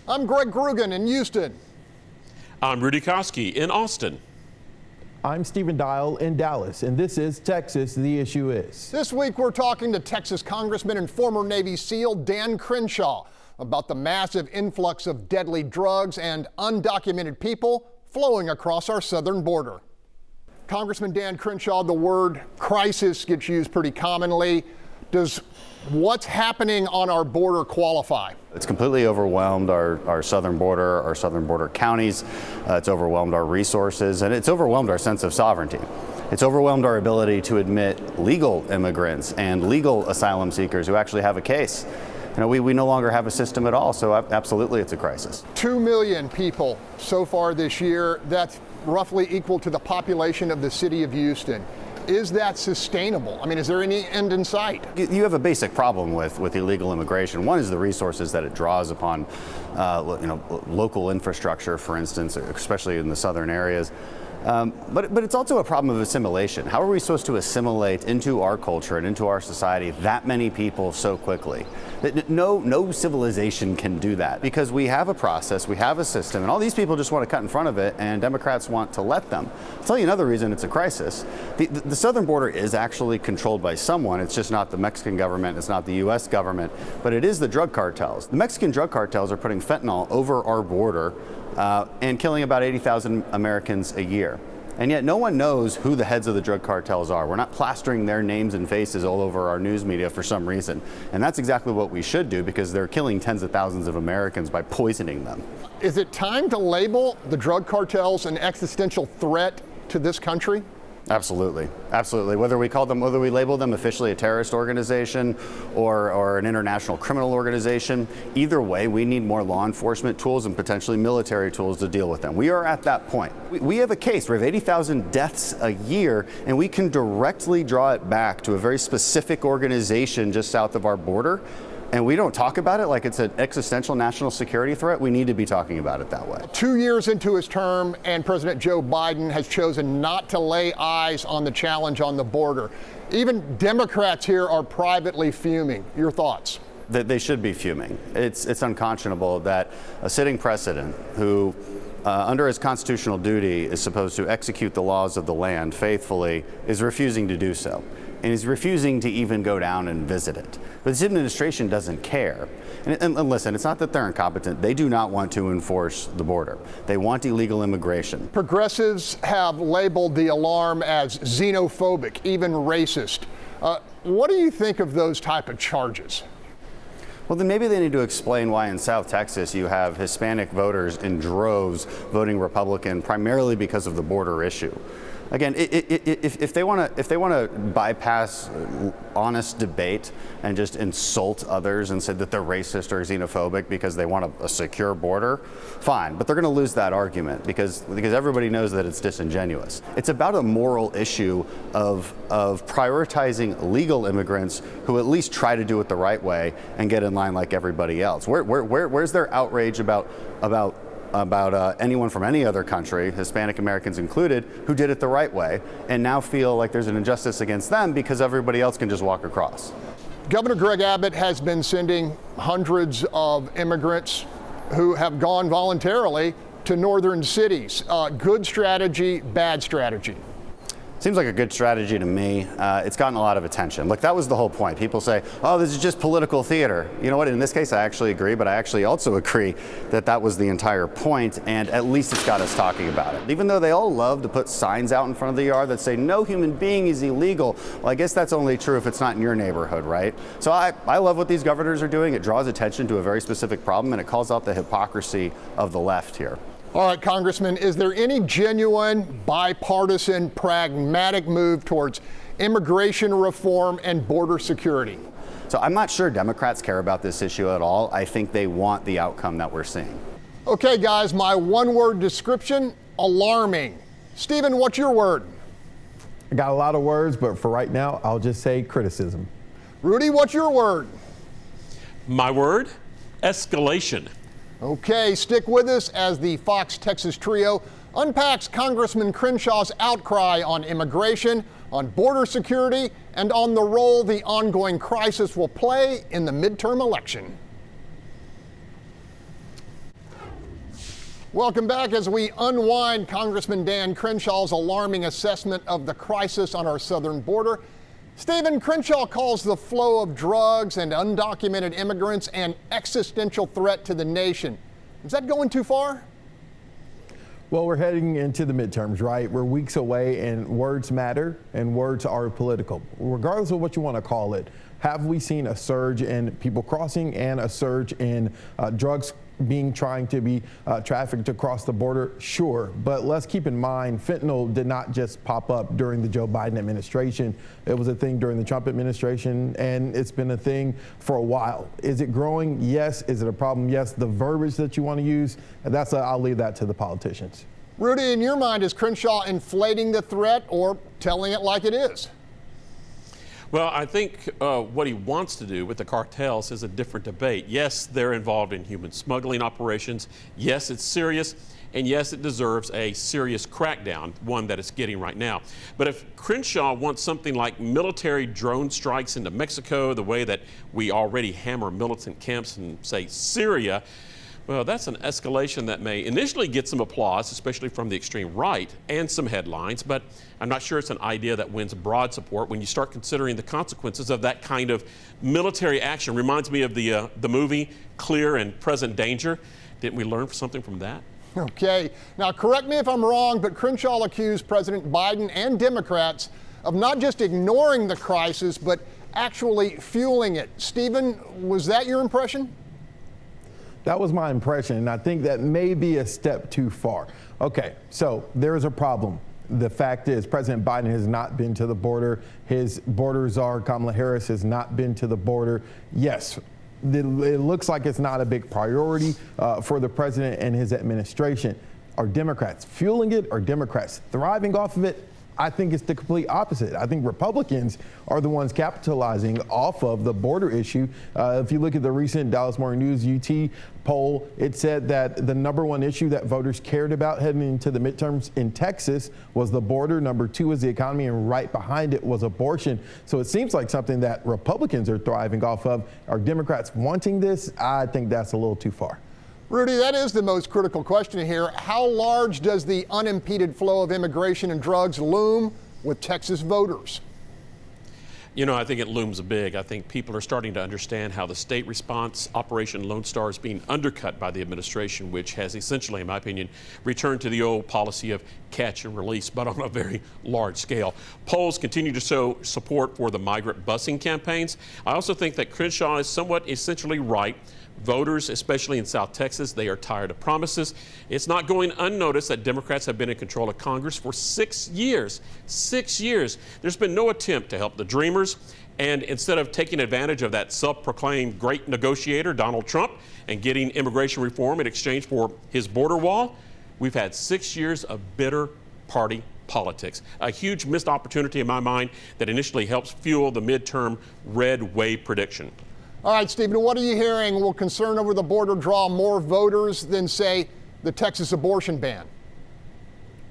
I'm Greg Grugan in Houston. I'm Rudy Koski in Austin. I'm Stephen Dial in Dallas, and this is Texas, The Issue Is. This week we're talking to Texas Congressman and former Navy SEAL Dan Crenshaw about the massive influx of deadly drugs and undocumented people flowing across our southern border. Congressman Dan Crenshaw, the word crisis gets used pretty commonly. Does what's happening on our border qualify? It's completely overwhelmed our southern border counties. It's overwhelmed our resources, and it's overwhelmed our sense of sovereignty. It's overwhelmed our ability to admit legal immigrants and legal asylum seekers who actually have a case. You know, we no longer have a system at all, so absolutely it's a crisis. 2 million people so far this year. That's roughly equal to the population of the city of Houston. Is that sustainable? I mean, is there any end in sight? You have a basic problem with illegal immigration. One is the resources that it draws upon, local infrastructure, for instance, especially in the southern areas. But it's also a problem of assimilation. How are we supposed to assimilate into our culture and into our society that many people so quickly? No civilization can do that, because we have a process, we have a system, and all these people just want to cut in front of it, and Democrats want to let them. I'll tell you another reason it's a crisis. The southern border is actually controlled by someone. It's just not the Mexican government, it's not the U.S. government, but it is the drug cartels. The Mexican drug cartels are putting fentanyl over our border and killing about 80,000 Americans a year. And yet no one knows who the heads of the drug cartels are. We're not plastering their names and faces all over our news media for some reason. And that's exactly what we should do, because they're killing tens of thousands of Americans by poisoning them. Is it time to label the drug cartels an existential threat to this country? Absolutely, absolutely. Whether we label them officially a terrorist organization or an international criminal organization, either way, we need more law enforcement tools and potentially military tools to deal with them. We are at that point. We have a case. We have 80,000 deaths a year, and we can directly draw it back to a very specific organization just south of our border. And we don't talk about it like it's an existential national security threat. We need to be talking about it that way. 2 years into his term, and President Joe Biden has chosen not to lay eyes on the challenge on the border. Even Democrats here are privately fuming. Your thoughts? That they should be fuming. It's unconscionable that a sitting president who under his constitutional duty is supposed to execute the laws of the land faithfully is refusing to do so. And he's refusing to even go down and visit it. But this administration doesn't care. And listen, it's not that they're incompetent. They do not want to enforce the border. They want illegal immigration. Progressives have labeled the alarm as xenophobic, even racist. What do you think of those type of charges? Well, then maybe they need to explain why in South Texas you have Hispanic voters in droves voting Republican primarily because of the border issue. Again, if they want to bypass honest debate and just insult others and say that they're racist or xenophobic because they want a secure border, fine. But they're going to lose that argument because everybody knows that it's disingenuous. It's about a moral issue of prioritizing legal immigrants who at least try to do it the right way and get in line like everybody else. Where's their outrage about anyone from any other country, Hispanic Americans included, who did it the right way and now feel like there's an injustice against them because everybody else can just walk across? Governor Greg Abbott has been sending hundreds of immigrants who have gone voluntarily to northern cities. Good strategy, bad strategy? Seems like a good strategy to me. It's gotten a lot of attention. Look, that was the whole point. People say, oh, this is just political theater. You know what? In this case, I actually agree, but I actually also agree that that was the entire point, and at least it's got us talking about it. Even though they all love to put signs out in front of the yard that say, no human being is illegal, well, I guess that's only true if it's not in your neighborhood, right? So I love what these governors are doing. It draws attention to a very specific problem, and it calls out the hypocrisy of the left here. All right, Congressman, is there any genuine, bipartisan, pragmatic move towards immigration reform and border security? So I'm not sure Democrats care about this issue at all. I think they want the outcome that we're seeing. Okay, guys, my one-word description, alarming. Stephen, what's your word? I got a lot of words, but for right now, I'll just say criticism. Rudy, what's your word? My word, escalation. Okay, stick with us as the Fox Texas Trio unpacks Congressman Crenshaw's outcry on immigration, on border security, and on the role the ongoing crisis will play in the midterm election. Welcome back as we unwind Congressman Dan Crenshaw's alarming assessment of the crisis on our southern border. Stephen, Crenshaw calls the flow of drugs and undocumented immigrants an existential threat to the nation. Is that going too far? Well, we're heading into the midterms, right? We're weeks away, and words matter, and words are political. Regardless of what you want to call it, have we seen a surge in people crossing and a surge in drugs trying to be trafficked across the border? Sure, but let's keep in mind, fentanyl did not just pop up during the Joe Biden administration. It was a thing during the Trump administration, and it's been a thing for a while. Is it growing? Yes. Is it a problem? Yes. The verbiage that you want to use, I'll leave that to the politicians. Rudy, in your mind, is Crenshaw inflating the threat or telling it like it is? Well, I think what he wants to do with the cartels is a different debate. Yes, they're involved in human smuggling operations. Yes, it's serious. And yes, it deserves a serious crackdown, one that it's getting right now. But if Crenshaw wants something like military drone strikes into Mexico, the way that we already hammer militant camps in, say, Syria, well, that's an escalation that may initially get some applause, especially from the extreme right, and some headlines, but I'm not sure it's an idea that wins broad support when you start considering the consequences of that kind of military action. Reminds me of the movie Clear and Present Danger. Didn't we learn something from that? Okay. Now, correct me if I'm wrong, but Crenshaw accused President Biden and Democrats of not just ignoring the crisis, but actually fueling it. Stephen, was that your impression? That was my impression, and I think that may be a step too far. Okay, so there is a problem. The fact is, President Biden has not been to the border. His border czar, Kamala Harris, has not been to the border. Yes, it looks like it's not a big priority for the president and his administration. Are Democrats fueling it? Are Democrats thriving off of it? I think it's the complete opposite. I think Republicans are the ones capitalizing off of the border issue. If you look at the recent Dallas Morning News UT poll, it said that the number one issue that voters cared about heading into the midterms in Texas was the border. Number two was the economy, and right behind it was abortion. So it seems like something that Republicans are thriving off of. Are Democrats wanting this? I think that's a little too far. Rudy, that is the most critical question here. How large does the unimpeded flow of immigration and drugs loom with Texas voters? You know, I think it looms big. I think people are starting to understand how the state response, Operation Lone Star, is being undercut by the administration, which has essentially, in my opinion, returned to the old policy of catch and release, but on a very large scale. Polls continue to show support for the migrant busing campaigns. I also think that Crenshaw is somewhat essentially right. Voters, especially in South Texas, they are tired of promises. It's not going unnoticed that Democrats have been in control of Congress for 6 years. 6 years. There's been no attempt to help the dreamers. And instead of taking advantage of that self-proclaimed great negotiator, Donald Trump, and getting immigration reform in exchange for his border wall, we've had 6 years of bitter party politics. A huge missed opportunity in my mind that initially helps fuel the midterm red wave prediction. All right, Stephen, what are you hearing? Will concern over the border draw more voters than, say, the Texas abortion ban?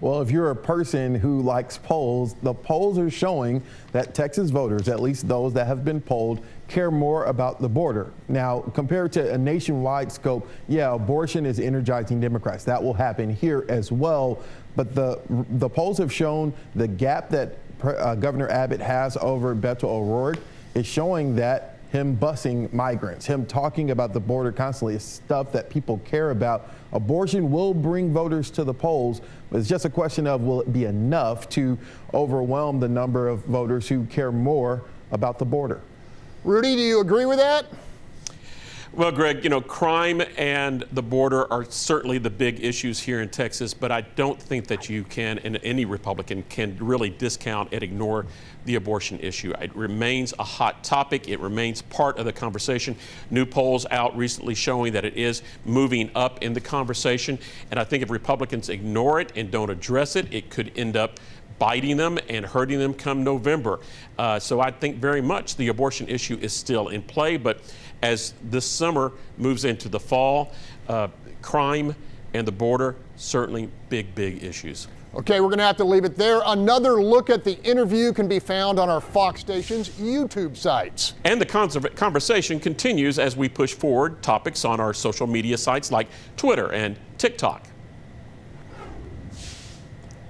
Well, if you're a person who likes polls, the polls are showing that Texas voters, at least those that have been polled, care more about the border. Now, compared to a nationwide scope, yeah, abortion is energizing Democrats. That will happen here as well. But the polls have shown the gap that Governor Abbott has over Beto O'Rourke is showing that him busing migrants, him talking about the border constantly is stuff that people care about. Abortion will bring voters to the polls, but it's just a question of will it be enough to overwhelm the number of voters who care more about the border. Rudy, do you agree with that? Well, Greg, you know, crime and the border are certainly the big issues here in Texas, but I don't think that you can, and any Republican can really discount and ignore the abortion issue. It remains a hot topic. It remains part of the conversation. New polls out recently showing that it is moving up in the conversation. And I think if Republicans ignore it and don't address it, it could end up biting them and hurting them come November. So I think very much the abortion issue is still in play. But as this summer moves into the fall, crime and the border, certainly big, big issues. Okay, we're going to have to leave it there. Another look at the interview can be found on our Fox station's YouTube sites. And the conversation continues as we push forward topics on our social media sites like Twitter and TikTok.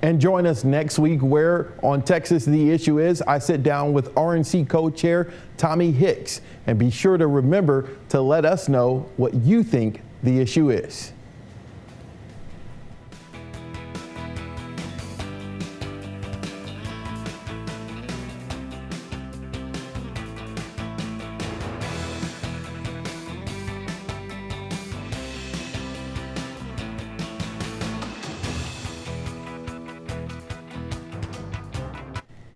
And join us next week where on Texas the Issue Is, I sit down with RNC co-chair Tommy Hicks. And be sure to remember to let us know what you think the issue is.